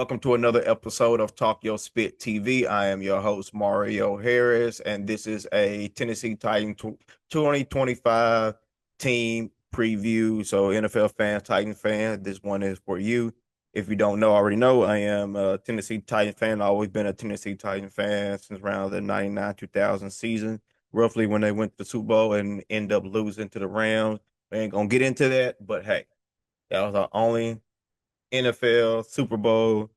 welcome to another episode of Talk Your Spit TV. I am your host, Mario Harris, and this is a Tennessee Titan 2025 team preview. So, NFL fans, Titan fans, this one is for you. If you don't know, already know, I am a Tennessee Titan fan. I've always been a Tennessee Titan fan since around the 99-2000 season, roughly when they went to the Super Bowl and end up losing to the Rams. We ain't going to get into that, but hey, that was our only NFL Super Bowl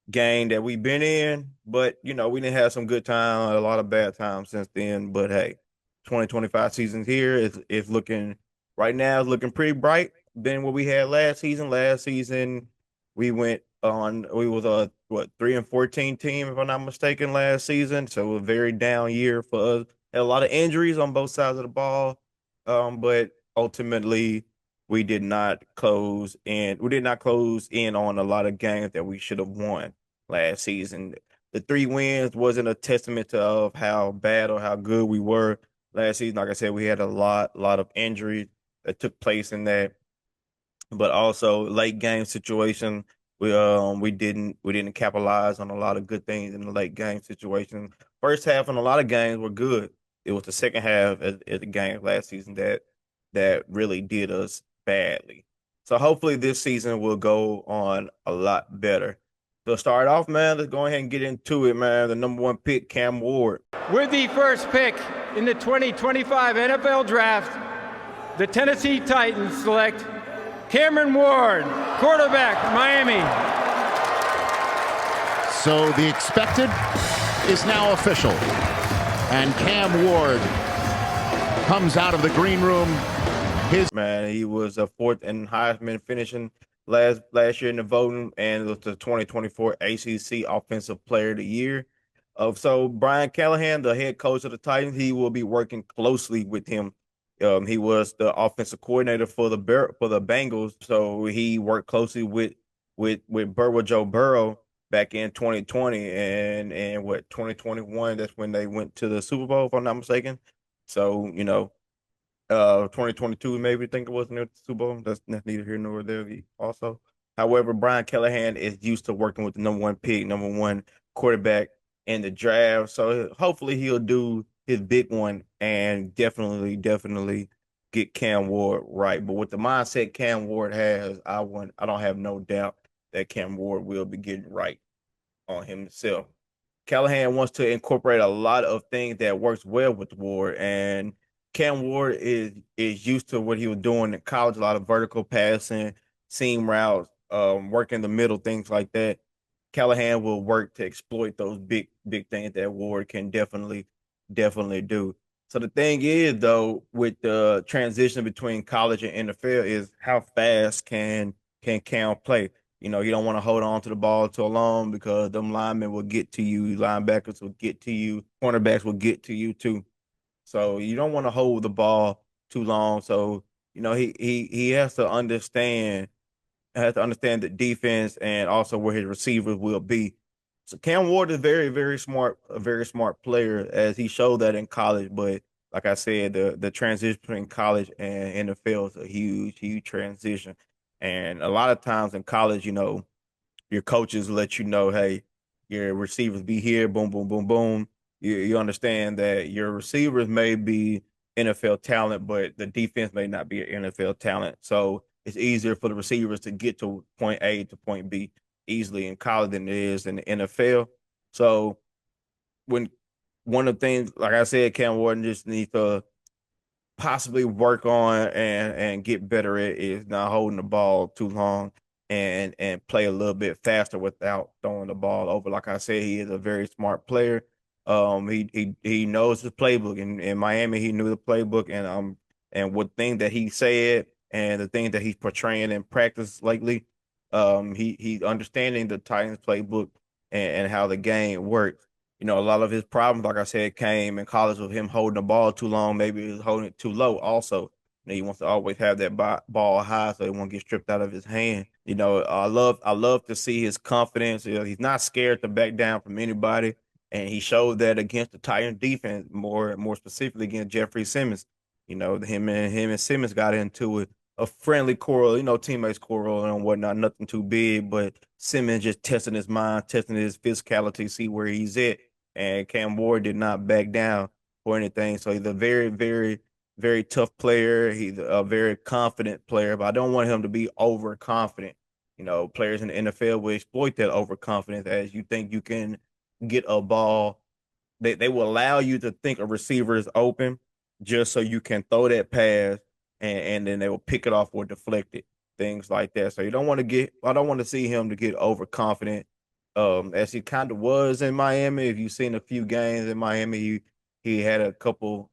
game that we've been in, but we didn't have some good time, a lot of bad times since then. But hey, 2025 season's here. It's looking right now, it's looking pretty bright than what we had last season. Last season, we was a 3-14 team, if I'm not mistaken, last season. So a very down year for us. Had a lot of injuries on both sides of the ball. But ultimately we did not close in. We did not close in on a lot of games that we should have won last season. The 3 wins wasn't a testament to of how bad or how good we were last season. Like I said, we had a lot of injuries that took place in that, but also late game situation. We didn't capitalize on a lot of good things in the late game situation. First half and a lot of games were good. It was the second half of the game last season that really did us badly. So hopefully this season will go on a lot better. So start off, man, let's go ahead and get into it, man. The number 1 pick, Cam Ward. With the first pick in the 2025 NFL Draft, the Tennessee Titans select Cameron Ward, quarterback, Miami. So the expected is now official, and Cam Ward comes out of the green room. He was a 4th in Heisman, finishing last year in the voting, and it was the 2024 ACC Offensive Player of the Year. So Brian Callahan, the head coach of the Titans, he will be working closely with him. He was the offensive coordinator for the Bengals, so he worked closely with Joe Burrow back in 2020 and 2021. That's when they went to the Super Bowl, if I'm not mistaken. So 2022 maybe, I think it was, near the Super Bowl. That's neither here nor there. Also, however, Brian Callahan is used to working with the number 1 pick, number 1 quarterback in the draft. So hopefully he'll do his big one and definitely get Cam Ward right. But with the mindset Cam Ward has, I don't have no doubt that Cam Ward will be getting right on himself. Callahan wants to incorporate a lot of things that works well with Ward, and Cam Ward is used to what he was doing in college, a lot of vertical passing, seam routes, working the middle, things like that. Callahan will work to exploit those big things that Ward can definitely do. So the thing is, though, with the transition between college and NFL, is how fast can Cam play? You don't want to hold on to the ball too long, because them linemen will get to you, linebackers will get to you, cornerbacks will get to you too. So you don't want to hold the ball too long. So he has to understand the defense and also where his receivers will be. So Cam Ward is very, very smart, a very smart player, as he showed that in college. But like I said, the transition between college and NFL is a huge transition. And a lot of times in college, your coaches let you know, hey, your receivers be here, boom, boom, boom, boom. You understand that your receivers may be NFL talent, but the defense may not be an NFL talent. So it's easier for the receivers to get to point A to point B easily in college than it is in the NFL. So when one of the things, like I said, Cam Ward just needs to possibly work on and get better at is not holding the ball too long and play a little bit faster without throwing the ball over. Like I said, he is a very smart player. He knows his playbook. In Miami, he knew the playbook, and what thing that he said and the thing that he's portraying in practice lately, he's understanding the Titans playbook and how the game works. A lot of his problems, like I said, came in college with him holding the ball too long. Maybe he was holding it too low. Also, he wants to always have that ball high, so he won't get stripped out of his hand. I love to see his confidence. He's not scared to back down from anybody, and he showed that against the Titans defense, more specifically against Jeffrey Simmons. Him and Simmons got into it a friendly quarrel, teammates quarrel and whatnot, nothing too big, but Simmons just testing his mind, testing his physicality, see where he's at. And Cam Ward did not back down for anything. So he's a very, very, very tough player. He's a very confident player, but I don't want him to be overconfident. Players in the NFL will exploit that overconfidence as you think you can get a ball. They will allow you to think a receiver is open just so you can throw that pass and then they will pick it off or deflect it, things like that. So I don't want to see him to get overconfident, as he kind of was in Miami. If you've seen a few games in Miami, he had a couple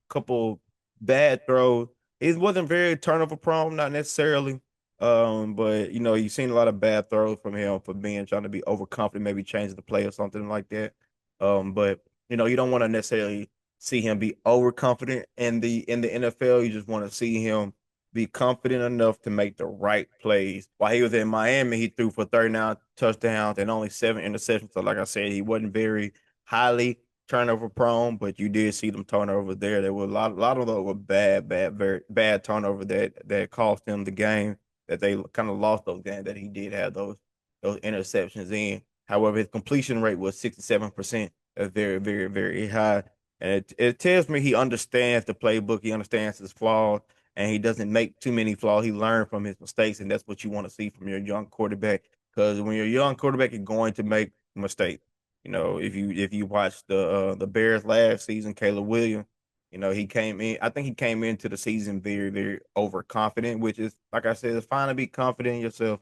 bad throws. It wasn't very turnover prone, not necessarily. But you've seen a lot of bad throws from him for being trying to be overconfident, maybe changing the play or something like that. But you don't want to necessarily see him be overconfident in the NFL. You just want to see him be confident enough to make the right plays. While he was in Miami, he threw for 39 touchdowns and only 7 interceptions. So, like I said, he wasn't very highly turnover prone, but you did see them turnovers there. There were a lot of those were very bad turnover that cost him the game. That they kind of lost those games that he did have those interceptions in. However, his completion rate was 67%. That's very, very, very high. And it tells me he understands the playbook. He understands his flaws, and he doesn't make too many flaws. He learned from his mistakes, and that's what you want to see from your young quarterback. Because when you're a young quarterback, you're going to make mistakes. If you watch the Bears last season, Caleb Williams, he came in. I think he came into the season very, very overconfident, which is, like I said, it's fine to be confident in yourself,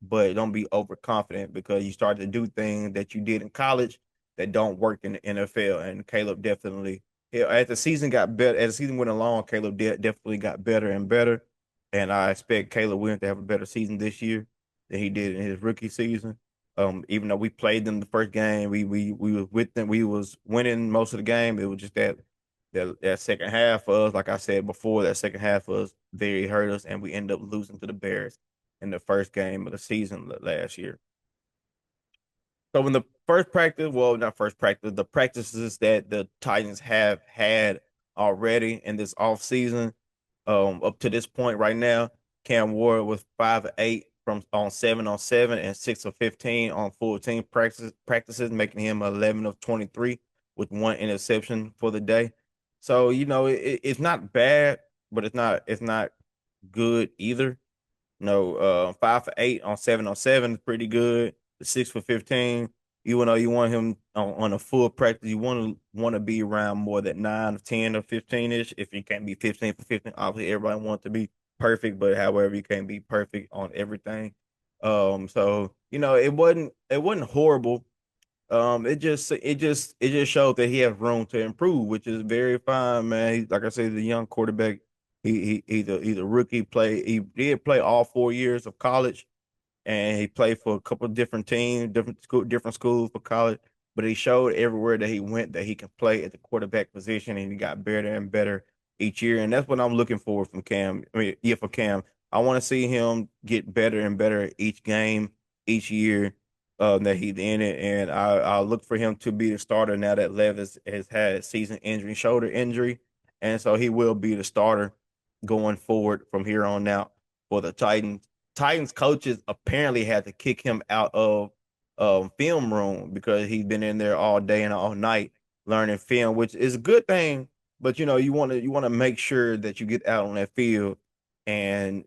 but don't be overconfident because you start to do things that you did in college that don't work in the NFL. And Caleb definitely, as the season got better, as the season went along, Caleb definitely got better and better. And I expect Caleb Williams to have a better season this year than he did in his rookie season. Even though we played them the first game, we was with them, we was winning most of the game. It was just that second half for us, like I said before, that second half for us very hurt us, and we end up losing to the Bears in the first game of the season last year. So in the first practice, well, not first practice, the practices that the Titans have had already in this offseason, up to this point right now, Cam Ward was 5 of 8 from on 7 on 7 and 6 of 15 on full team practices, making him 11 of 23 with one interception for the day. So it's not bad, but it's not good either. 5 for 8 on 7 on 7 is pretty good. The 6 for 15, even though you want him on a full practice, you want to be around more than 9 of 10 or 15 ish. If you can't be 15 for 15, obviously everybody wants to be perfect, but however, you can't be perfect on everything. So it wasn't horrible. It just showed that he has room to improve, which is very fine, man. Like I said, he's a young quarterback. He's a rookie. He did play all 4 years of college, and he played for a couple of different teams, different schools for college. But he showed everywhere that he went that he can play at the quarterback position, and he got better and better each year. And that's what I'm looking for from Cam. I mean, yeah, for Cam, I want to see him get better and better each game, each year that he's in it. And I look for him to be the starter now that Levis has had season injury, shoulder injury, and so he will be the starter going forward from here on out for the Titans. Titans coaches apparently had to kick him out of film room because he's been in there all day and all night learning film, which is a good thing. But you want to make sure that you get out on that field and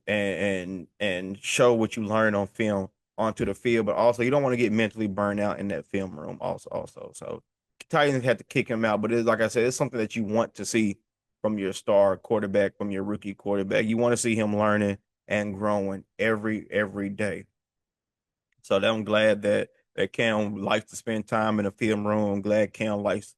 show what you learn on film onto the field. But also you don't want to get mentally burned out in that film room. Also, so Titans had to kick him out. But it's like I said, it's something that you want to see from your star quarterback, from your rookie quarterback. You want to see him learning and growing every day. So I'm glad that Cam likes to spend time in the film room. I'm glad Cam likes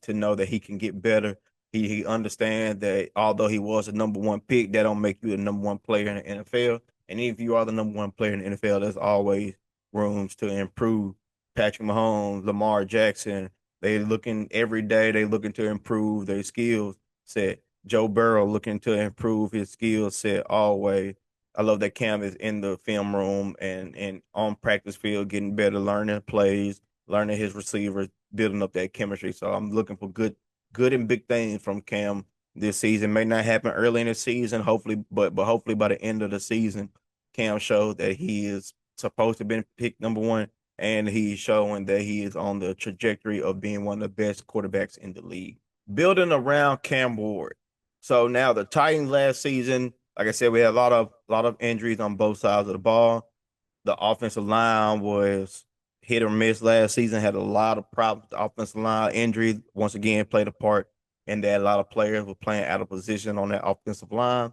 to know that he can get better. He understands that although he was a number one pick, that don't make you the number one player in the NFL. And if you are the number one player in the NFL, there's always rooms to improve. Patrick Mahomes, Lamar Jackson, they looking every day. They looking to improve their skills set. Joe Burrow looking to improve his skill set always. I love that Cam is in the film room and on practice field, getting better, learning plays, learning his receivers, building up that chemistry. So I'm looking for good and big things from Cam this season. May not happen early in the season, hopefully, but hopefully by the end of the season, Cam showed that he is supposed to be picked number one, and he's showing that he is on the trajectory of being one of the best quarterbacks in the league. Building around Cam Ward. So now the Titans last season, like I said, we had a lot of injuries on both sides of the ball. The offensive line was hit or miss last season, had a lot of problems. The offensive line injury once again played a part in that. A lot of players were playing out of position on that offensive line.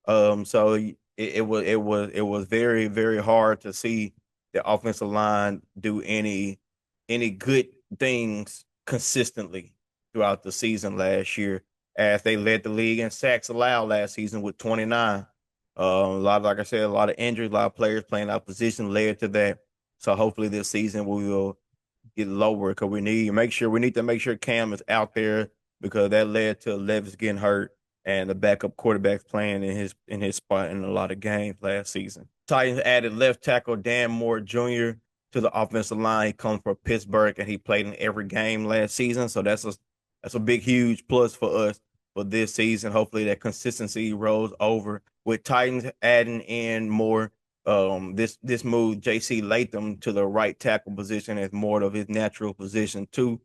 So it was very, very hard to see the offensive line do any good things consistently throughout the season last year, as they led the league in sacks allowed last season with 29. Like I said, a lot of injuries, a lot of players playing out of position led to that. So hopefully this season we will get lower, because we need to make sure Cam is out there, because that led to Levis getting hurt and the backup quarterbacks playing in his spot in a lot of games last season. Titans added left tackle Dan Moore Jr. to the offensive line. He comes from Pittsburgh and he played in every game last season, so that's a big huge plus for us for this season. Hopefully that consistency rolls over with Titans adding in more. This move JC Latham to the right tackle position as more of his natural position too.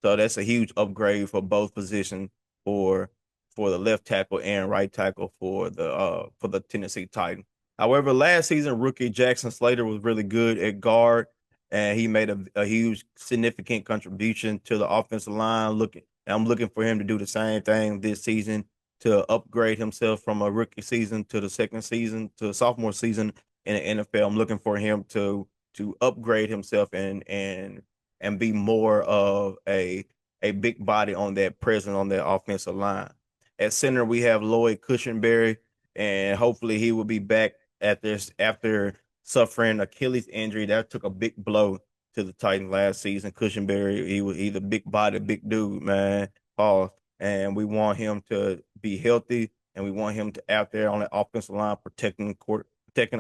So that's a huge upgrade for both positions for the left tackle and right tackle for the Tennessee Titans. However, last season rookie Jackson Slater was really good at guard, and he made a huge significant contribution to the offensive line. I'm looking for him to do the same thing this season, to upgrade himself from a rookie season to the second season to a sophomore season in the NFL. I'm looking for him to upgrade himself and be more of a big body on that presence on that offensive line. At center, we have Lloyd Cushenberry, and hopefully he will be back after suffering Achilles injury. That took a big blow to the Titans last season. Cushenberry, he's a big body, big dude, man. Pause. And we want him to be healthy, and we want him to out there on the offensive line protecting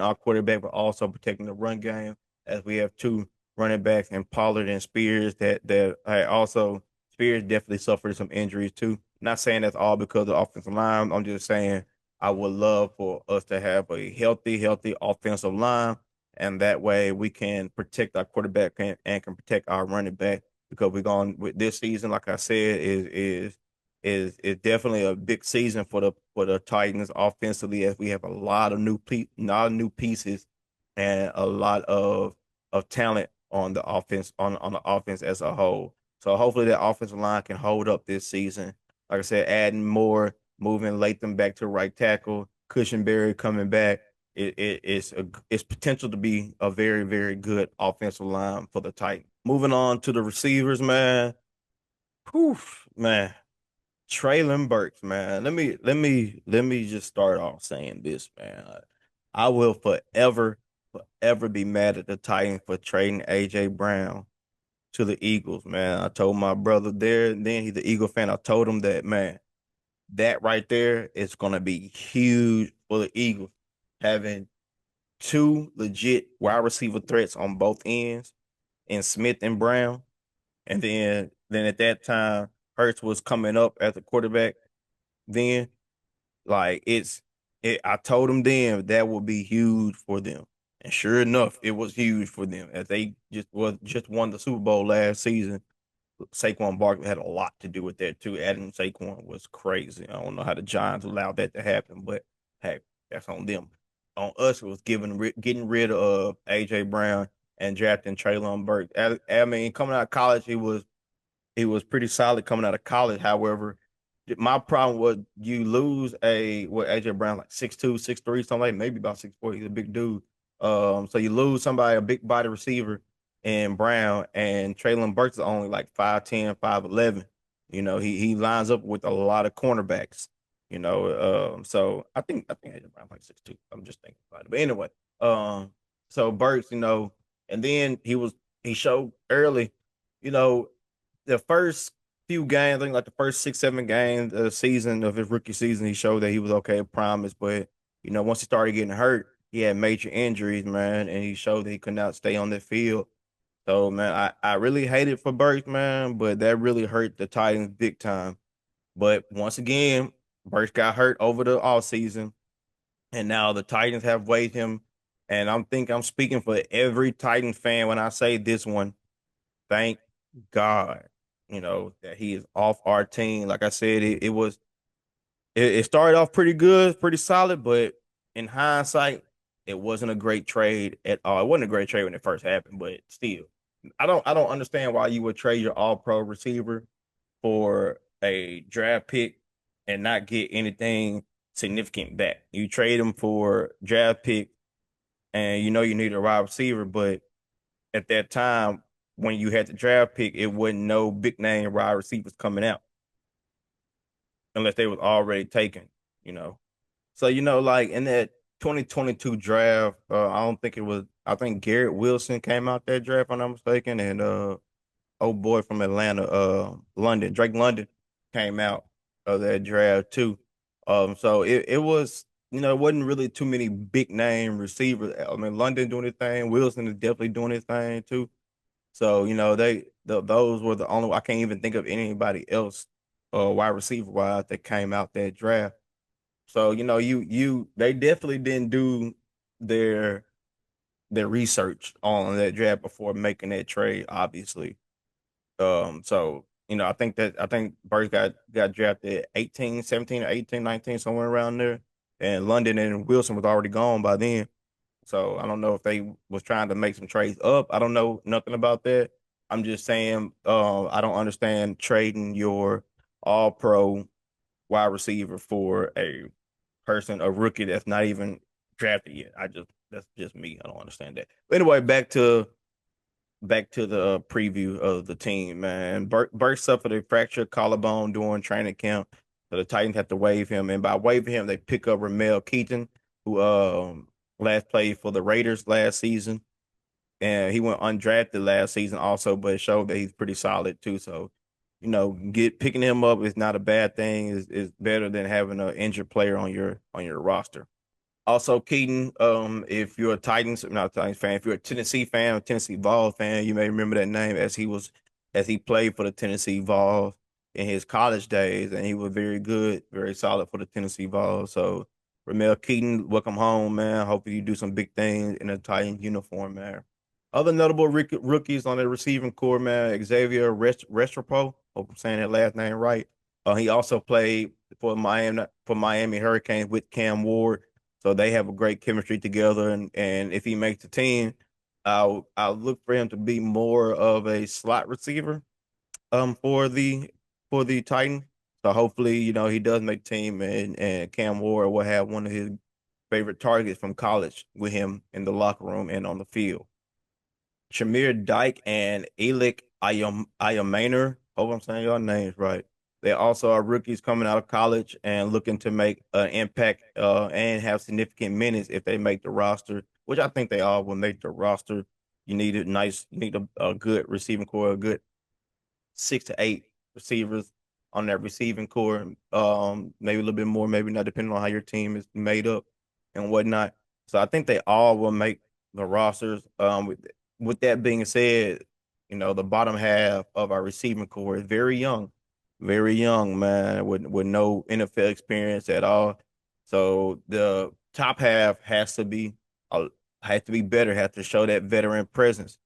our quarterback, but also protecting the run game, as we have two running backs and Pollard and Spears that I also Spears definitely suffered some injuries too. Not saying that's all because of the offensive line. I'm just saying I would love for us to have a healthy offensive line, and that way we can protect our quarterback and can protect our running back, because we're going with this season, like I said, is definitely a big season for the Titans offensively, as we have a lot of new pieces and a lot of talent on the offense as a whole. So hopefully that offensive line can hold up this season. Like I said, adding more, moving Latham back to right tackle, Cushenberry coming back. It's potential to be a very, very good offensive line for the Titans. Moving on to the receivers, man. Poof, man. Traylon Burks, man. Let me just start off saying this, man. I will forever be mad at the Titans for trading AJ Brown to the Eagles, man. I told my brother there, and then he's the Eagle fan. I told him that, man, that right there is gonna be huge for the Eagles, having two legit wide receiver threats on both ends in Smith and Brown. And then at that time, Hurts was coming up as a quarterback. Then, like I told them then that would be huge for them, and sure enough, it was huge for them, as they just won the Super Bowl last season. Saquon Barkley had a lot to do with that too. Adding Saquon was crazy. I don't know how the Giants allowed that to happen, but hey, that's on them. On us, it was getting rid of AJ Brown and drafting Traylon Burks. I mean, coming out of college, he was pretty solid coming out of college. However, my problem was you lose AJ Brown like 6'2", 6'3", something like maybe about 6'4". He's a big dude. So you lose somebody, a big body receiver in Brown, and Traylon Burks is only like 5'10", 5'11". He lines up with a lot of cornerbacks. So I think AJ Brown like 6'2". I'm just thinking about it. But anyway, so Burks, and then he showed early, you know, the first few games, I think like the first 6, 7 games of the season of his rookie season, he showed that he was okay, promise. But once he started getting hurt, he had major injuries, man, and he showed that he could not stay on the field. So, man, I really hated for Burks, man, but that really hurt the Titans big time. But once again, Burks got hurt over the offseason, and now the Titans have waived him. And I'm speaking for every Titan fan when I say this one. Thank God, that he is off our team. Like I said, it started off pretty good, pretty solid, but in hindsight, it wasn't a great trade at all. It wasn't a great trade when it first happened, but still, I don't understand why you would trade your All Pro receiver for a draft pick and not get anything significant back. You trade him for draft pick, and you need a wide receiver, but at that time when you had the draft pick, it wasn't no big name wide receivers coming out unless they was already taken, you know. So, like in that 2022 draft, I don't think it was. I think Garrett Wilson came out that draft, if I'm not mistaken, and old boy from Atlanta, London, Drake London, came out of that draft too. So it was, it wasn't really too many big name receivers. I mean, London doing his thing, Wilson is definitely doing his thing too. So those were the only. I can't even think of anybody else, wide receiver wise, that came out that draft. So they definitely didn't do their their research on that draft before making that trade, obviously. So I think Burks got drafted at 18, 17, or 18, 19, somewhere around there. And London and Wilson was already gone by then. So I don't know if they was trying to make some trades up. I don't know nothing about that. I'm just saying, I don't understand trading your all pro wide receiver for a rookie that's not even drafted yet. That's just me. I don't understand that. But anyway, back to the preview of the team, man. Burks suffered a fractured collarbone during training camp, so the Titans have to waive him. And by waiving him, they pick up Ramel Keaton, who last played for the Raiders last season, and he went undrafted last season also, but it showed that he's pretty solid too. So, picking him up is not a bad thing. Is better than having an injured player on your roster. Also, Keaton, if you're a not a Titans fan, if you're a Tennessee fan or Tennessee Vols fan, you may remember that name as he played for the Tennessee Vols in his college days, and he was very good, very solid for the Tennessee Vols. So, Ramel Keaton, welcome home, man. Hopefully, you do some big things in a Titans uniform, man. Other notable rookies on the receiving core, man, Xavier Restrepo. Hope I'm saying that last name right. He also played for Miami Hurricanes with Cam Ward. So they have a great chemistry together, and if he makes the team, I'll look for him to be more of a slot receiver for the Titan. So hopefully, he does make the team, and Cam Ward will have one of his favorite targets from college with him in the locker room and on the field. Shamir Dyke and Elik Ayamaner. Hope I'm saying your names right. They also are rookies coming out of college and looking to make an impact and have significant minutes if they make the roster, which I think they all will make the roster. You need a good receiving core, a good 6 to 8 receivers on that receiving core. Maybe a little bit more, maybe not, depending on how your team is made up and whatnot. So I think they all will make the rosters. With that being said, the bottom half of our receiving core is very young, man, with no NFL experience at all. So the top half has to be better, has to show that veteran presence.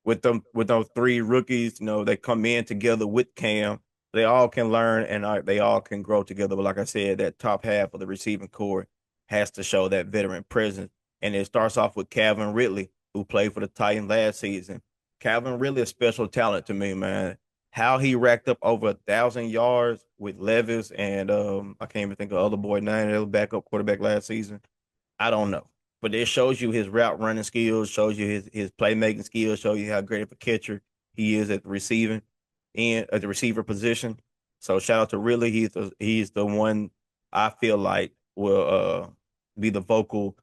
With those three rookies, they come in together with Cam. They all can learn and they all can grow together. But like I said, that top half of the receiving core has to show that veteran presence. And it starts off with Calvin Ridley, who played for the Titans last season. Calvin Ridley, a special talent to me, man. How he racked up over 1,000 yards with Levis and I can't even think of the other boy name, the backup quarterback last season. I don't know. But it shows you his route running skills, shows you his playmaking skills, shows you how great of a catcher he is at the receiving and at the receiver position. So shout out to Ridley. He's the one I feel like will be the vocal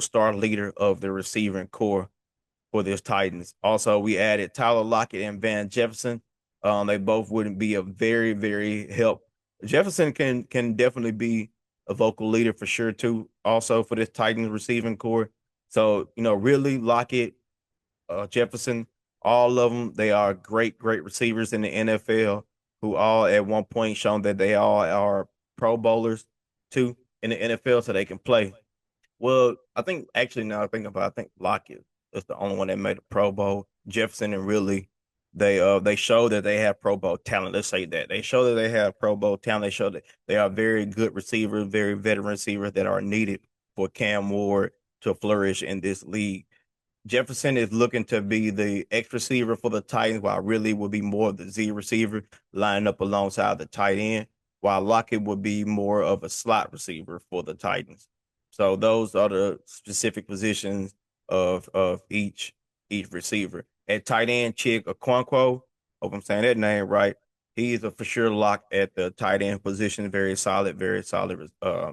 star leader of the receiving core for this Titans. Also, we added Tyler Lockett and Van Jefferson. They both wouldn't be a very, very help. Jefferson can definitely be a vocal leader for sure too. Also for this Titans receiving core. So really Lockett, Jefferson, all of them, they are great receivers in the NFL who all at one point shown that they all are Pro Bowlers too in the NFL so they can play. Well, I think actually now I think about it, I think Lockett is the only one that made a Pro Bowl. Jefferson and Ridley, they show that they have Pro Bowl talent. Let's say that. They show that they have Pro Bowl talent. They show that they are very good receivers, very veteran receivers that are needed for Cam Ward to flourish in this league. Jefferson is looking to be the X receiver for the Titans, while Ridley will be more of the Z receiver, lining up alongside the tight end, while Lockett would be more of a slot receiver for the Titans. So those are the specific positions of each receiver. At tight end, Chick Okonkwo, hope I'm saying that name right. He's a for sure lock at the tight end position. Very solid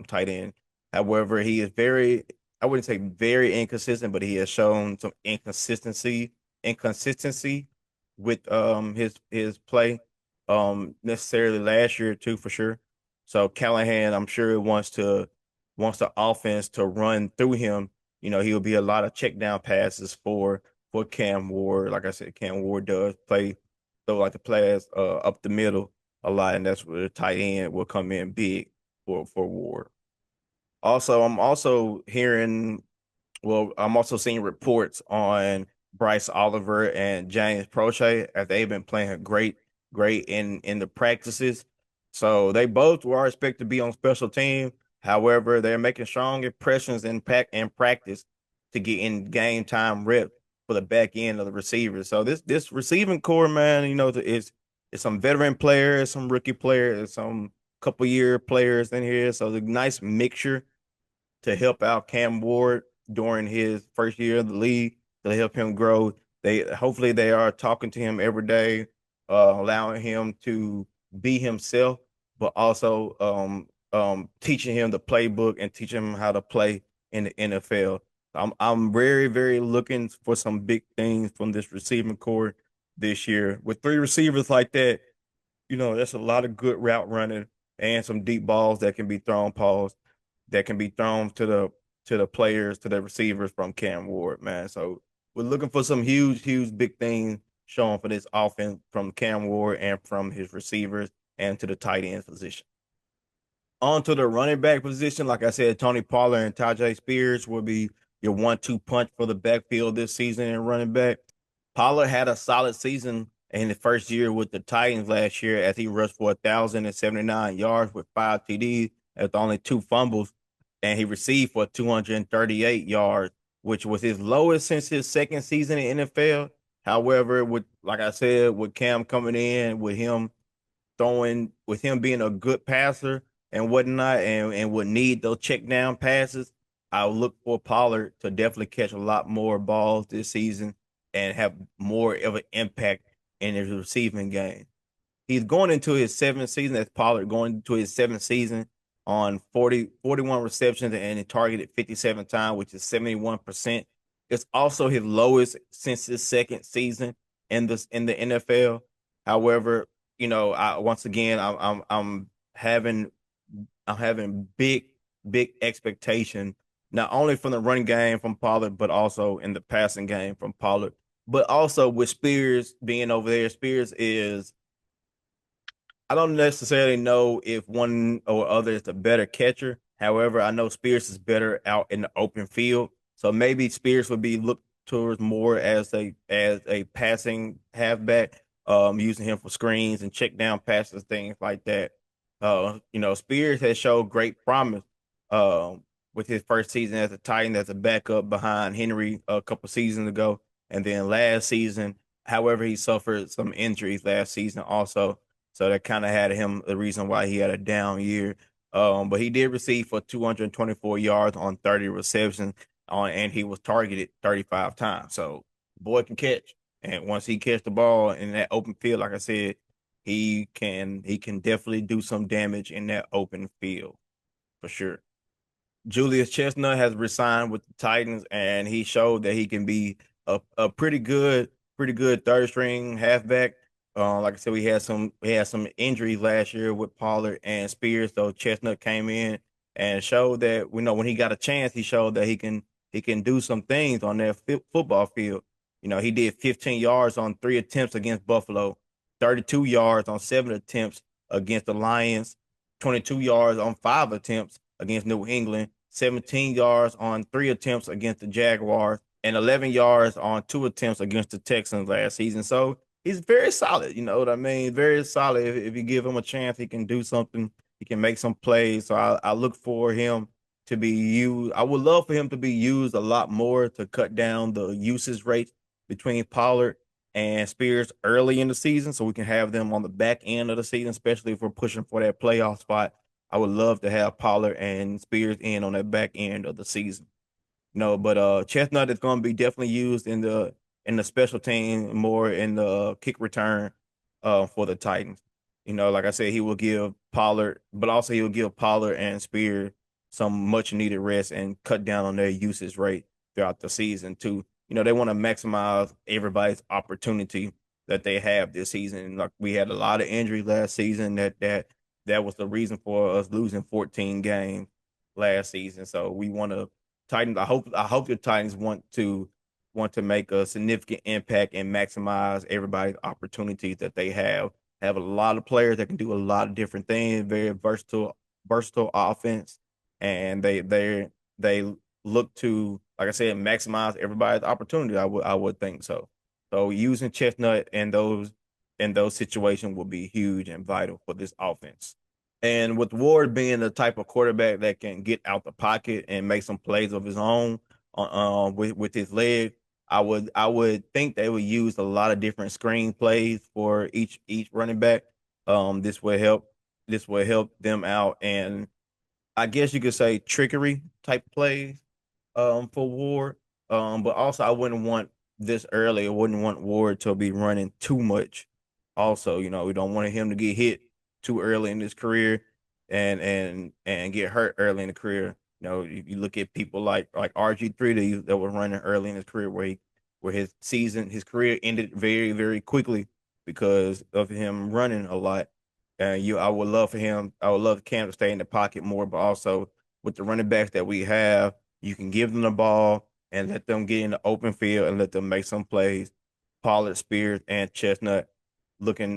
tight end. However, he is very, I wouldn't say very inconsistent, but he has shown some inconsistency with his play necessarily last year too for sure. So Callahan, I'm sure wants the offense to run through him. You know, he'll be a lot of check down passes for Cam Ward. Like I said, Cam Ward does play throw like the players up the middle a lot, and that's where the tight end will come in big for Ward. Also, I'm also seeing reports on Bryce Oliver and James Prochet as they've been playing great in the practices. So they both are expected to be on special team. However, they're making strong impressions in practice to get in game time rep for the back end of the receivers. So this receiving core, man, you know, is some veteran players, some rookie players, some couple year players in here. So the nice mixture to help out Cam Ward during his first year of the league to help him grow. They are talking to him every day, allowing him to be himself, but also teaching him the playbook and teaching him how to play in the NFL. I'm very looking for some big things from this receiving core this year. With three receivers like that, you know, that's a lot of good route running and some deep balls that can be thrown, pause, that can be thrown to the players, to the receivers from Cam Ward, man. So we're looking for some huge big things showing for this offense from Cam Ward and from his receivers and to the tight end position. On to the running back position, like I said, Tony Pollard and Tajay Spears will be your 1-2 punch for the backfield this season in running back. Pollard had a solid season in the first year with the Titans last year as he rushed for 1,079 yards with 5 TDs with only 2 fumbles, and he received for 238 yards, which was his lowest since his second season in NFL. However, with like I said, with Cam coming in, with him being a good passer and whatnot, and would need those check down passes, I would look for Pollard to definitely catch a lot more balls this season and have more of an impact in his receiving game. He's going into his seventh season as Pollard, going into his seventh season on 41 receptions and he targeted 57 times, which is 71%. It's also his lowest since his second season in the NFL. However, you know, I'm having big expectation not only from the running game from Pollard, but also in the passing game from Pollard. But also with Spears being over there, Spears is, I don't necessarily know if one or other is the better catcher. However, I know Spears is better out in the open field. So maybe Spears would be looked towards more as a passing halfback, using him for screens and check down passes, things like that. You know, Spears has showed great promise with his first season as a Titan as a backup behind Henry a couple seasons ago. And then last season, however, he suffered some injuries last season also. So that kind of had him the reason why he had a down year. But he did receive for 224 yards on 30 receptions and he was targeted 35 times. So boy can catch. And once he catch the ball in that open field, like I said, he can definitely do some damage in that open field for sure. Julius Chestnut has resigned with the Titans, and he showed that he can be a pretty good third string halfback. Like I said, we had some injuries last year with Pollard and Spears, so Chestnut came in and showed that when he got a chance, he showed that he can do some things on that football field. You know, he did 15 yards on 3 attempts against Buffalo, 32 yards on 7 attempts against the Lions. 22 yards on 5 attempts against New England, 17 yards on 3 attempts against the Jaguars, and 11 yards on 2 attempts against the Texans last season. So he's very solid. You know what I mean? Very solid. If you give him a chance, he can do something. He can make some plays. So I look for him to be used. I would love for him to be used a lot more to cut down the usage rate between Pollard and Spears early in the season, so we can have them on the back end of the season, especially if we're pushing for that playoff spot. I would love to have Pollard and Spears in on that back end of the season. No, but Chestnut is going to be definitely used in the special team, more in the kick return for the Titans. You know, like I said, he will give Pollard, but also he will give Pollard and Spear some much needed rest and cut down on their usage rate throughout the season too. You know, they want to maximize everybody's opportunity that they have this season. Like we had a lot of injuries last season that was the reason for us losing 14 games last season. So we want to Titans. I hope the Titans want to make a significant impact and maximize everybody's opportunities that they have. Have a lot of players that can do a lot of different things. Very versatile offense, and they look to, like I said, maximize everybody's opportunity. I would think so. So using Chestnut in those situations will be huge and vital for this offense. And with Ward being the type of quarterback that can get out the pocket and make some plays of his own with his leg, I would think they would use a lot of different screen plays for each running back. This will help them out, and I guess you could say trickery type plays for Ward. But also I wouldn't want this early. I wouldn't want Ward to be running too much. Also, you know, we don't want him to get hit too early in his career and get hurt early in the career. You know, you look at people like RG3 that were running early in his career where his career ended very, very quickly because of him running a lot. I would love Cam to stay in the pocket more, but also with the running backs that we have, you can give them the ball and let them get in the open field and let them make some plays. Pollard, Spears, and Chestnut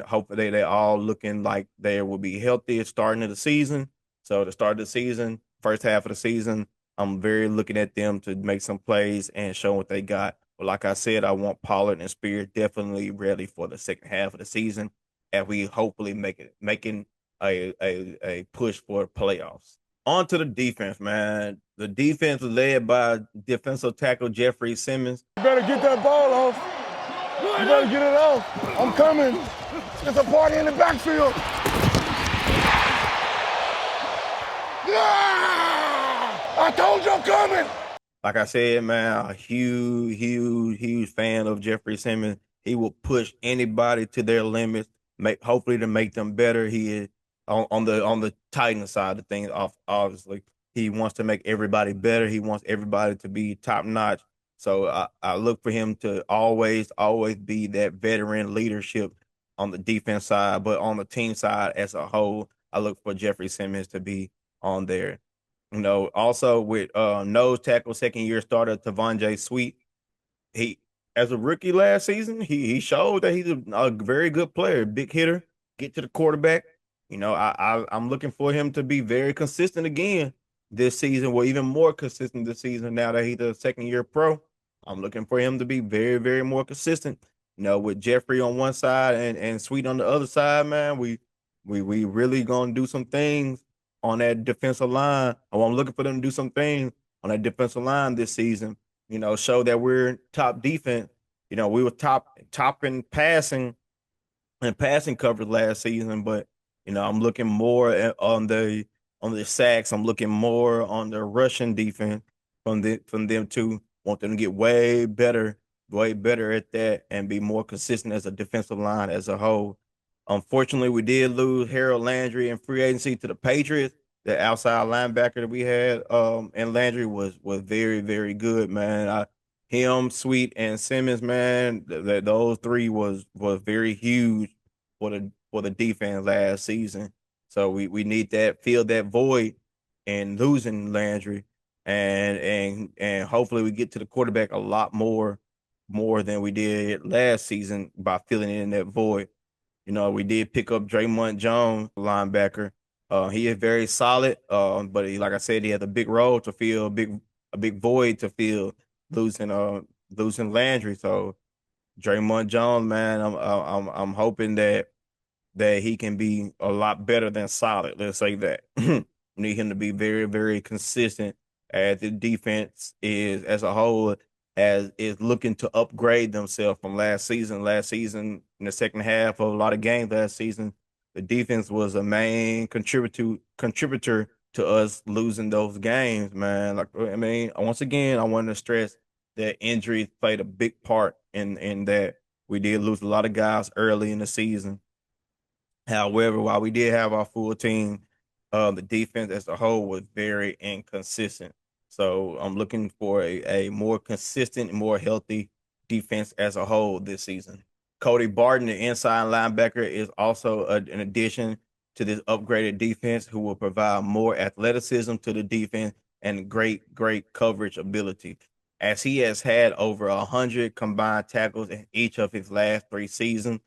hopefully they all looking like they will be healthy at starting of the season. So to start the season, first half of the season, I'm very looking at them to make some plays and show what they got. But like I said, I want Pollard and Spears definitely ready for the second half of the season, and we hopefully making a push for playoffs. On to the defense, man. The defense was led by defensive tackle Jeffrey Simmons. You better get that ball off. You better get it off. I'm coming. It's a party in the backfield. Yeah! I told you I'm coming. Like I said, man, a huge fan of Jeffrey Simmons. He will push anybody to their limits, hopefully to make them better. He is on the Titan side of things. Obviously, he wants to make everybody better. He wants everybody to be top notch. So I look for him to always be that veteran leadership on the defense side, but on the team side as a whole, I look for Jeffrey Simmons to be on there. You know, also with nose tackle, second year starter Tavonjay Sweet. He As a rookie last season, he showed that he's a very good player, big hitter, get to the quarterback. You know, I'm looking for him to be very consistent again this season, or even more consistent this season now that he's a second year pro. I'm looking for him to be very, very more consistent. You know, with Jeffrey on one side and Sweet on the other side, man, we really gonna do some things on that defensive line. I'm looking for them to do some things on that defensive line this season. You know, show that we're top defense. You know, we were top in passing and passing coverage last season, but you know, I'm looking more on the sacks. I'm looking more on the rushing defense from them too. Want them to get way better at that and be more consistent as a defensive line as a whole. Unfortunately, we did lose Harold Landry in free agency to the Patriots. The outside linebacker that we had, and Landry was very, very good, man. Him, Sweet, and Simmons, man, those three was very huge for the defense last season. So we need that, fill that void and losing Landry, and hopefully we get to the quarterback a lot more than we did last season by filling in that void. You know, we did pick up Draymond Jones, linebacker, He is very solid, but like I said, he has a big role to fill, a big void to fill, losing losing Landry. So Draymond Jones, man, I'm hoping that he can be a lot better than solid. Let's say that. Need him to be very, very consistent as the defense is as a whole as is looking to upgrade themselves from last season. Last season, in the second half of a lot of games last season, the defense was a main contributor to us losing those games, man. Like I mean, once again, I want to stress that injuries played a big part in that. We did lose a lot of guys early in the season. However, while we did have our full team, the defense as a whole was very inconsistent. So I'm looking for a more consistent, more healthy defense as a whole this season. Cody Barton, the inside linebacker, is also an addition to this upgraded defense who will provide more athleticism to the defense and great coverage ability. As he has had over 100 combined tackles in each of his last 3 seasons,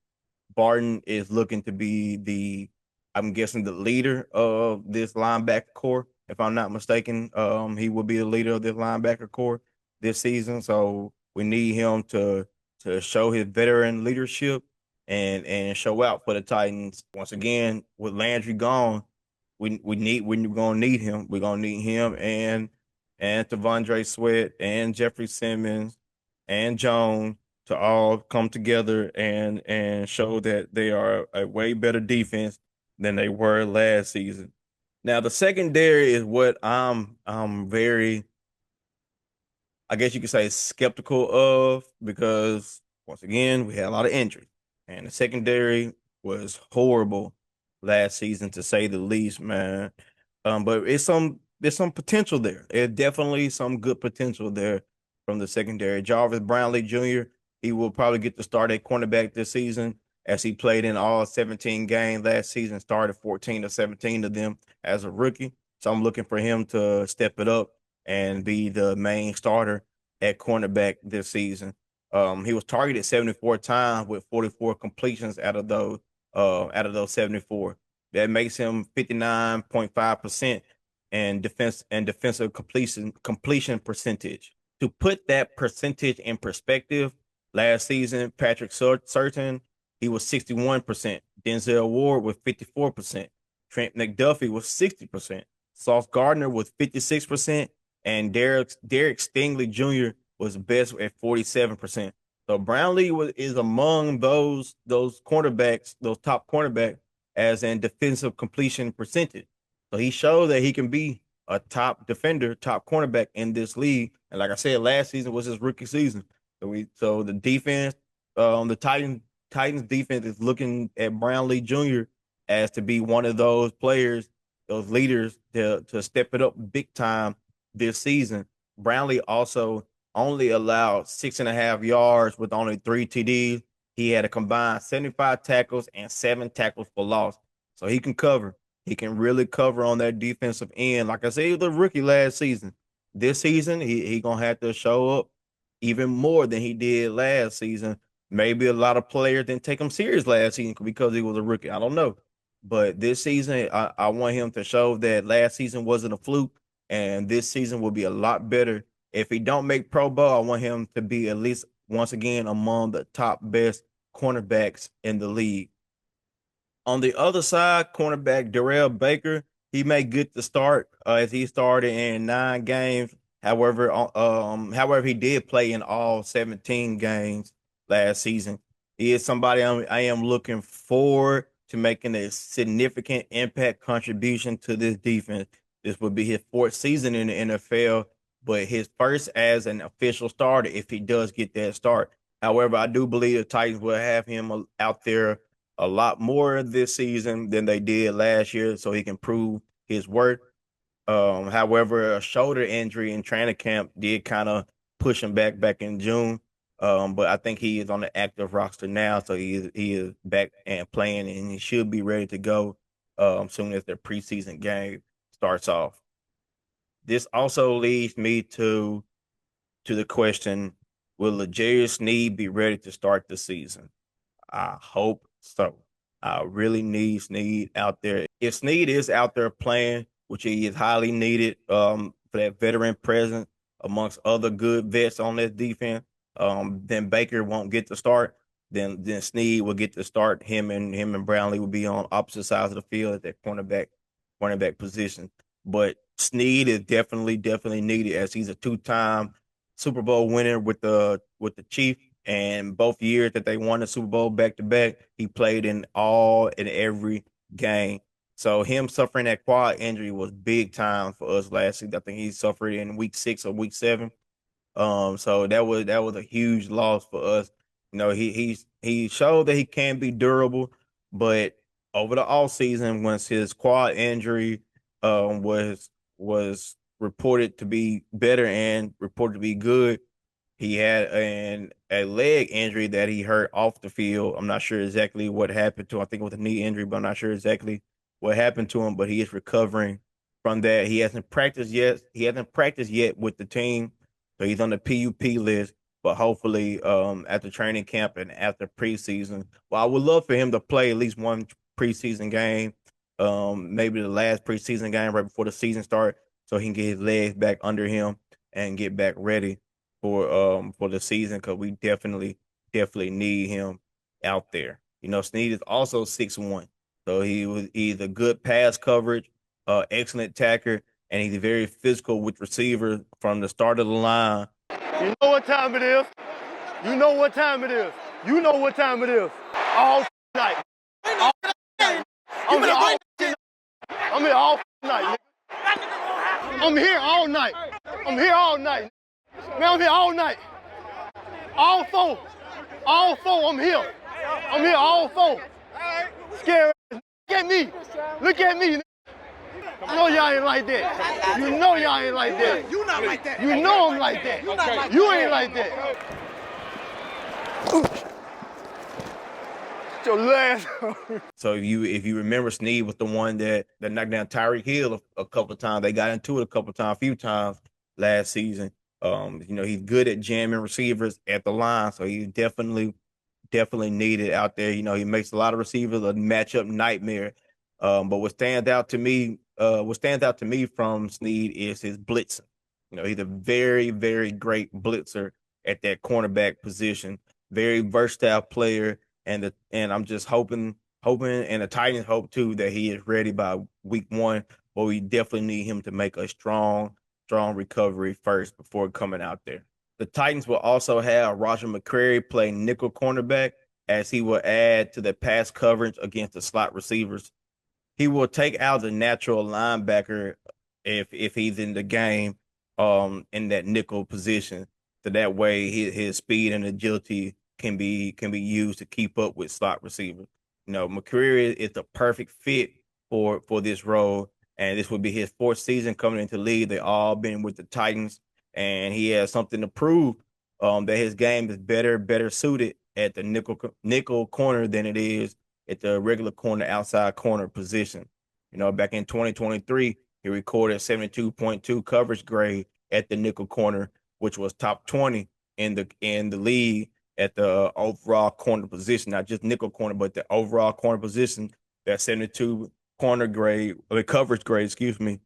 Barton is looking to be I'm guessing, the leader of this linebacker core. If I'm not mistaken, he will be the leader of this linebacker core this season. So we need him to show his veteran leadership and show out for the Titans. Once again, with Landry gone, we're gonna need him. We're gonna need him and Tavondre Sweat and Jeffrey Simmons and Jones to all come together and show that they are a way better defense than they were last season. Now the secondary is what I'm very, I guess you could say, skeptical of, because once again we had a lot of injuries and the secondary was horrible last season, to say the least, man. But there's some potential there. There's definitely some good potential there from the secondary. Jarvis Brownlee Jr., he will probably get the start at cornerback this season, as he played in all 17 games last season, started 14 or 17 of them as a rookie. So I'm looking for him to step it up and be the main starter at cornerback this season. He was targeted 74 times with 44 completions out of those 74. That makes him 59.5% and defensive completion percentage. To put that percentage in perspective, last season Patrick Surtain, he was 61%. Denzel Ward was 54%. Trent McDuffie was 60%. Sauce Gardner was 56%, and Derek Stingley Jr. was best at 47%. So Brownlee is among those cornerbacks, those top cornerbacks, as in defensive completion percentage. So he showed that he can be a top defender, top cornerback in this league. And like I said, last season was his rookie season. So the defense, the Titans defense is looking at Brownlee Jr. as to be one of those players, those leaders to step it up big time this season. Brownlee also only allowed 6.5 yards with only 3 TDs. He had a combined 75 tackles and 7 tackles for loss. So he can cover. He can really cover on that defensive end. Like I said, he was a rookie last season. This season, he gonna have to show up even more than he did last season. Maybe a lot of players didn't take him serious last season because he was a rookie. I don't know. But this season, I want him to show that last season wasn't a fluke, and this season will be a lot better. If he don't make Pro Bowl, I want him to be at least once again among the top best cornerbacks in the league. On the other side, cornerback Darrell Baker, he may get the start as he started in 9 games. However, he did play in all 17 games last season. He is somebody I am looking forward to making a significant impact contribution to this defense. This would be his fourth season in the NFL, but his first as an official starter if he does get that start. However, I do believe the Titans will have him out there a lot more this season than they did last year, so he can prove his worth. However, a shoulder injury in training camp did kind of push him back in June. But I think he is on the active roster now, so he is back and playing, and he should be ready to go soon as their preseason game starts off. This also leads me to the question: will L'Jarius Sneed be ready to start the season? I hope so. I really need Snead out there. If Snead is out there playing, which he is highly needed, for that veteran presence amongst other good vets on that defense, then Baker won't get the start. Then Snead will get the start. Him and Brownlee will be on opposite sides of the field at that cornerback position. But Snead is definitely needed as he's a two-time Super Bowl winner with the Chiefs, and both years that they won the Super Bowl back to back, he played in all and every game. So him suffering that quad injury was big time for us last season. I think he suffered in week 6 or week 7. So that was a huge loss for us. He showed that he can be durable, but over the off season, once his quad injury was reported to be better and reported to be good, he had a leg injury that he hurt off the field. I'm not sure exactly what happened to him. I think it was a knee injury, but I'm not sure exactly what happened to him. But he is recovering from that. He hasn't practiced yet. He hasn't practiced yet with the team, so he's on the PUP list. But hopefully, after training camp and after preseason, well, I would love for him to play at least one preseason game, maybe the last preseason game right before the season start, so he can get his legs back under him and get back ready for the season, because we definitely need him out there. Snead is also 6'1", so he's a good pass coverage, excellent tacker, and he's very physical with receivers from the start of the line. You know what time it is. You know what time it is. You know what time it is. All night. All night. I'm here all night. I'm here all night. I'm here all night. I'm here all night. Man, I'm here all night. All four. All four, I'm here. I'm here all four. Scary. Look at me. Look at me. You know y'all ain't like that. You know y'all ain't like that. You not like that. You know I'm like that. You ain't like that. Your last. So if you remember, Snead was the one that knocked down Tyreek Hill a couple of times. They got into it a few times last season. He's good at jamming receivers at the line, so he's definitely needed out there. He makes a lot of receivers a matchup nightmare. But what stands out to me from Snead is his blitzing. He's a very, very great blitzer at that cornerback position. Very versatile player, and I'm just hoping, and the Titans hope too, that he is ready by week 1. But we definitely need him to make a strong recovery first before coming out there. The Titans will also have Roger McCreary play nickel cornerback, as he will add to the pass coverage against the slot receivers. He will take out the natural linebacker if he's in the game, in that nickel position. So that way his speed and agility can be used to keep up with slot receivers. McCreary is the perfect fit for this role, and this would be his 4th season coming into the league. They all been with the Titans, and he has something to prove, that his game is better suited at the nickel corner than it is at the regular corner, outside corner position. Back in 2023, he recorded 72.2 coverage grade at the nickel corner, which was top 20 in the league at the overall corner position, not just nickel corner, but the overall corner position. That 72 corner grade, the coverage grade, excuse me,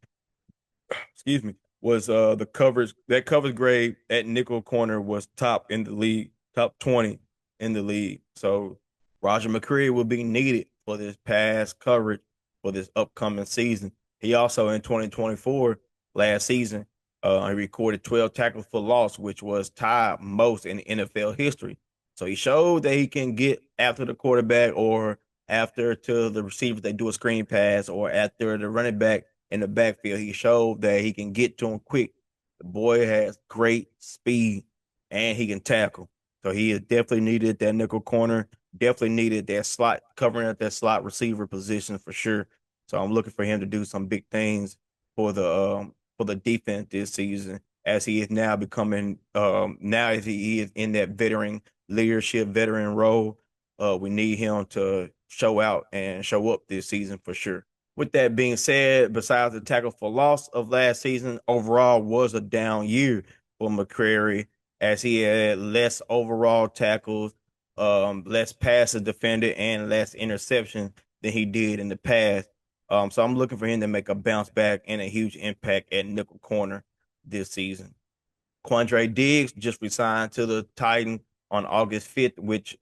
was the coverage grade at nickel corner was top in the league, top 20 in the league. So Roger McCreary will be needed for this pass coverage for this upcoming season. He also, in 2024, last season, he recorded 12 tackles for loss, which was tied most in NFL history. So he showed that he can get after the quarterback, or after to the receivers they do a screen pass, or after the running back in the backfield. He showed that he can get to him quick. The boy has great speed, and he can tackle. So he is definitely needed that nickel corner, definitely needed that slot, covering at that slot receiver position for sure. So I'm looking for him to do some big things for the defense this season, as he is now becoming, now as he is in that veteran role. We need him to show out and show up this season for sure. With that being said, besides the tackle for loss of last season, overall was a down year for McCreary, as he had less overall tackles, less passes defended and less interception than he did in the past. So I'm looking for him to make a bounce back and a huge impact at nickel corner this season. Quandre Diggs just resigned to the Titans on August 5th, which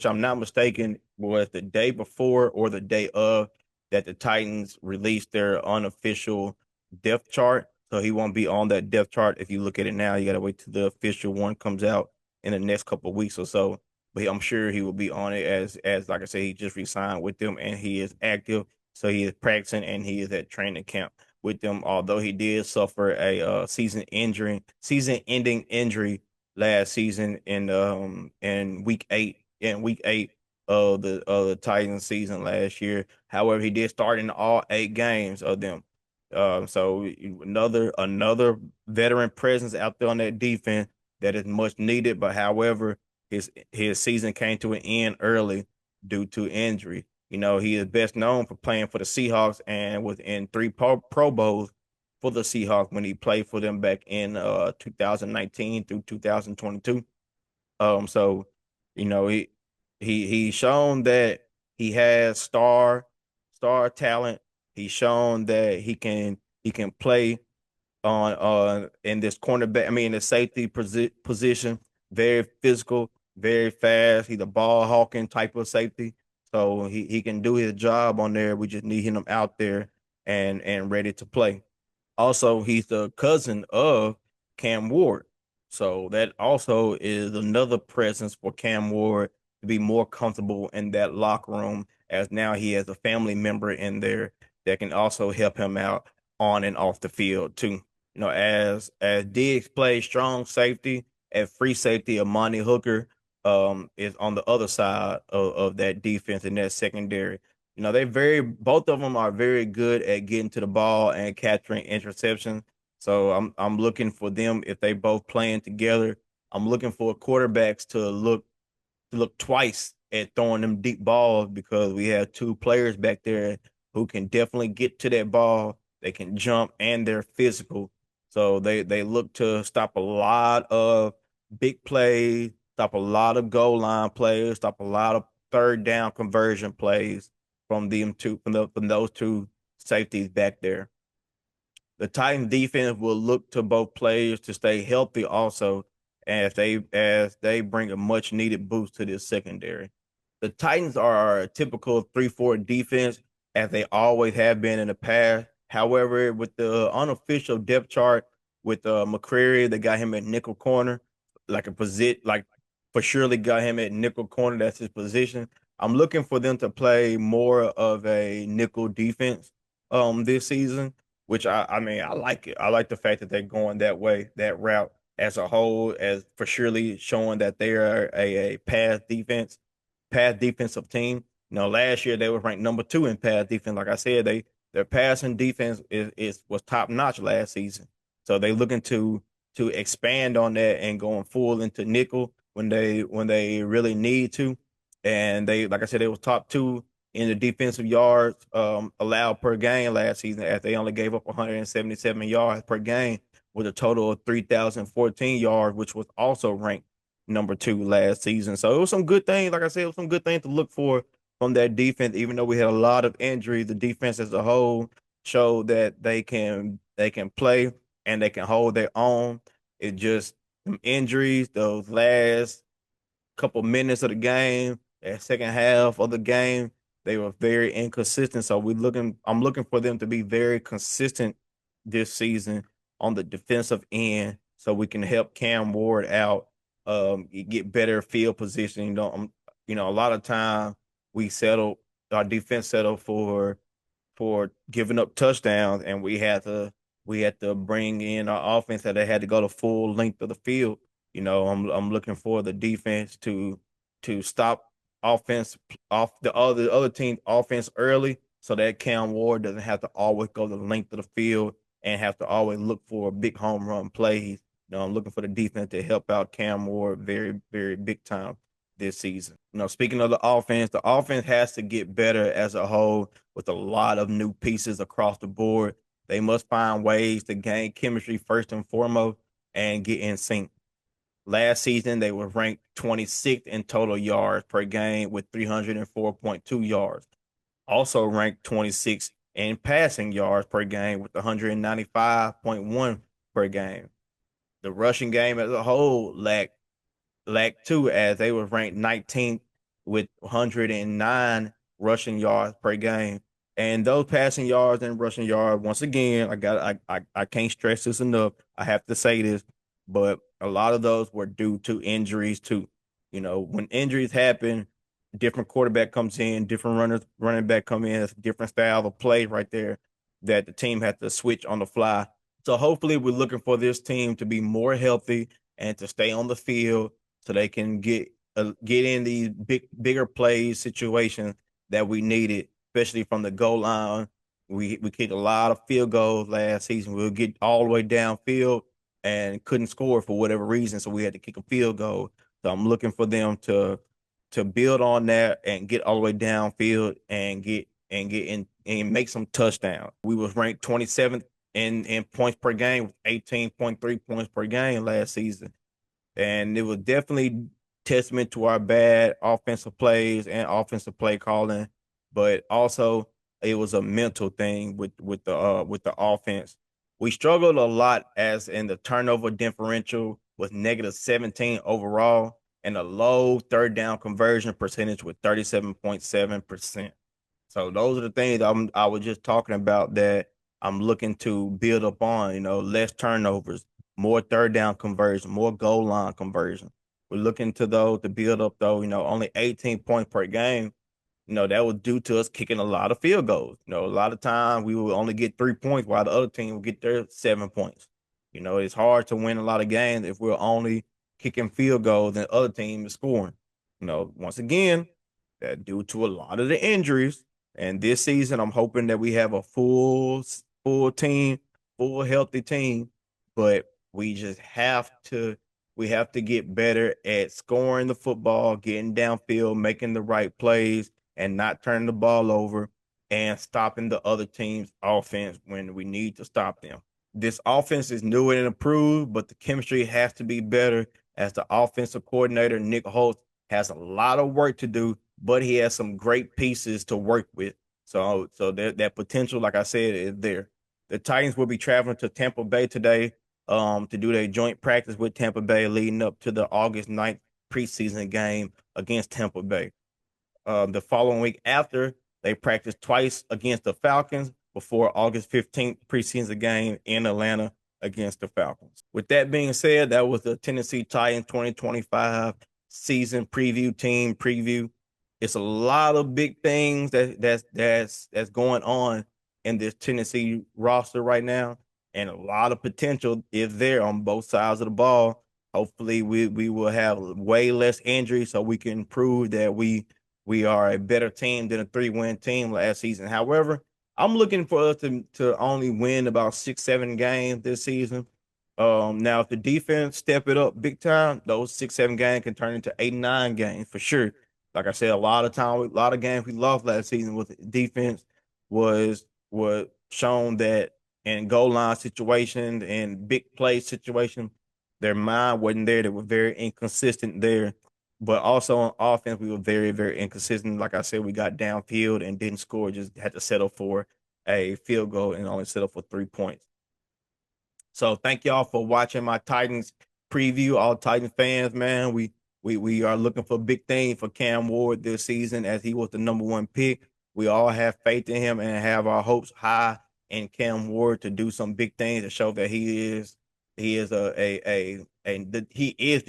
I'm not mistaken was the day before or the day of that the Titans released their unofficial depth chart. So he won't be on that depth chart. If you look at it now, you got to wait till the official one comes out in the next couple of weeks or so. But I'm sure he will be on it as like I said, he just resigned with them and he is active. So he is practicing and he is at training camp with them, although he did suffer a season-ending injury last season in week 8 of the Titans season last year. However, he did start in all 8 games of them. So another veteran presence out there on that defense that is much needed. But however, his season came to an end early due to injury. You know, he is best known for playing for the Seahawks and was in 3 Pro Bowls for the Seahawks when he played for them back in 2019 through 2022. So you know he's shown that he has star talent. He's shown that he can play on in this cornerback. I mean, in the safety position, very physical, very fast. He's a ball hawking type of safety, so he can do his job on there. We just need him out there and ready to play. Also, he's the cousin of Cam Ward. So that also is another presence for Cam Ward to be more comfortable in that locker room, as now he has a family member in there that can also help him out on and off the field too. You know, as Diggs plays strong safety, at free safety, Amani Hooker is on the other side of that defense in that secondary. You know, both of them are very good at getting to the ball and capturing interceptions. So I'm looking for them if they both playing together. I'm looking for quarterbacks to look twice at throwing them deep balls because we have 2 players back there who can definitely get to that ball. They can jump and they're physical. So they look to stop a lot of big plays, stop a lot of goal line plays, stop a lot of third down conversion plays from those 2 safeties back there. The Titans defense will look to both players to stay healthy also as they bring a much needed boost to this secondary. The Titans are a typical 3-4 defense as they always have been in the past. However, with the unofficial depth chart with McCreary, they got him at nickel corner, like for surely got him at nickel corner. That's his position. I'm looking for them to play more of a nickel defense this season, which I mean I like it. I like the fact that they're going that way, that route as a whole, as for surely showing that they are a pass defensive team. You know, last year they were ranked number 2 in pass defense. Like I said, their passing defense was top notch last season. So they looking to expand on that and going full into nickel when they really need to. And they, like I said, they was top 2 in the defensive yards allowed per game last season, as they only gave up 177 yards per game with a total of 3,014 yards, which was also ranked number 2 last season. So it was some good things. Like I said, it was some good things to look for from that defense. Even though we had a lot of injuries, the defense as a whole showed that they can play and they can hold their own. It just some injuries, those last couple minutes of the game, that second half of the game, they were very inconsistent. So I'm looking for them to be very consistent this season on the defensive end, so we can help Cam Ward out, get better field position. A lot of time our defense settle for giving up touchdowns, and we had to bring in our offense that they had to go the full length of the field. I'm looking for the defense to stop offense off the other team's offense early, so that Cam Ward doesn't have to always go the length of the field and have to always look for big home run plays. I'm looking for the defense to help out Cam Ward very, very big time this season. Speaking of the offense has to get better as a whole with a lot of new pieces across the board. They must find ways to gain chemistry first and foremost and get in sync. Last season, they were ranked 26th in total yards per game with 304.2 yards. Also ranked 26th in passing yards per game with 195.1 per game. The rushing game as a whole lacked too, as they were ranked 19th with 109 rushing yards per game. And those passing yards and rushing yards, once again, I can't stress this enough. I have to say this, but a lot of those were due to injuries too. When injuries happen, different quarterback comes in, different running back come in, it's a different style of play right there that the team had to switch on the fly. So hopefully we're looking for this team to be more healthy and to stay on the field so they can get in these bigger plays situations that we needed, especially from the goal line. We kicked a lot of field goals last season. We'll get all the way downfield and couldn't score for whatever reason, so we had to kick a field goal. So I'm looking for them to build on that and get all the way downfield and get in and make some touchdowns. We was ranked 27th in points per game with 18.3 points per game last season. And it was definitely testament to our bad offensive plays and offensive play calling, but also it was a mental thing with the offense. We struggled a lot as in the turnover differential was -17 overall and a low third down conversion percentage with 37.7%. So those are the things I was just talking about that I'm looking to build up on, less turnovers, more third down conversion, more goal line conversion. We're looking to those to build up though, only 18 points per game. That was due to us kicking a lot of field goals. A lot of times we would only get 3 points while the other team would get their 7 points. It's hard to win a lot of games if we're only kicking field goals and the other team is scoring. Once again, that due to a lot of the injuries. And this season, I'm hoping that we have a full team, full healthy team. But we have to get better at scoring the football, getting downfield, making the right plays, and not turning the ball over and stopping the other team's offense when we need to stop them. This offense is new and improved, but the chemistry has to be better as the offensive coordinator, Nick Holtz, has a lot of work to do, but he has some great pieces to work with. So that potential, like I said, is there. The Titans will be traveling to Tampa Bay today to do their joint practice with Tampa Bay leading up to the August 9th preseason game against Tampa Bay. The following week after, they practice twice against the Falcons before August 15th preseason game in Atlanta against the Falcons. With that being said, that was the Tennessee Titans 2025 season preview, team preview. It's a lot of big things that's going on in this Tennessee roster right now, and a lot of potential is there on both sides of the ball. Hopefully, we will have way less injuries so we can prove that we are a better team than a 3-win team last season. However, I'm looking for us to only win about 6-7 games this season. Now if the defense step it up big time, those 6-7 games can turn into 8-9 games for sure. Like I said, a lot of games we lost last season with defense was shown that in goal line situations and big play situations, their mind wasn't there. They were very inconsistent there. But also on offense, we were very, very inconsistent. Like I said, we got downfield and didn't score, just had to settle for a field goal and only settle for 3 points. So thank y'all for watching my Titans preview. All Titans fans, man, we are looking for big things for Cam Ward this season as he was the number 1 pick. We all have faith in him and have our hopes high in Cam Ward to do some big things to show that he is he is the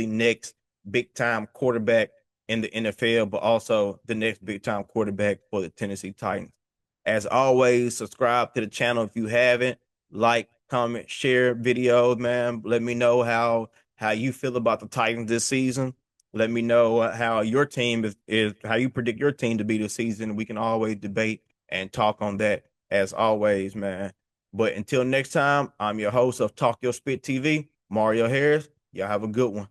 next big time quarterback in the NFL, but also the next big time quarterback for the Tennessee Titans. As always, subscribe to the channel if you haven't. Like, comment, share videos, man. Let me know how you feel about the Titans this season. Let me know how your team is how you predict your team to be this season. We can always debate and talk on that as always, man. But until next time, I'm your host of Talk Your Spit TV, Mario Harris. Y'all have a good one.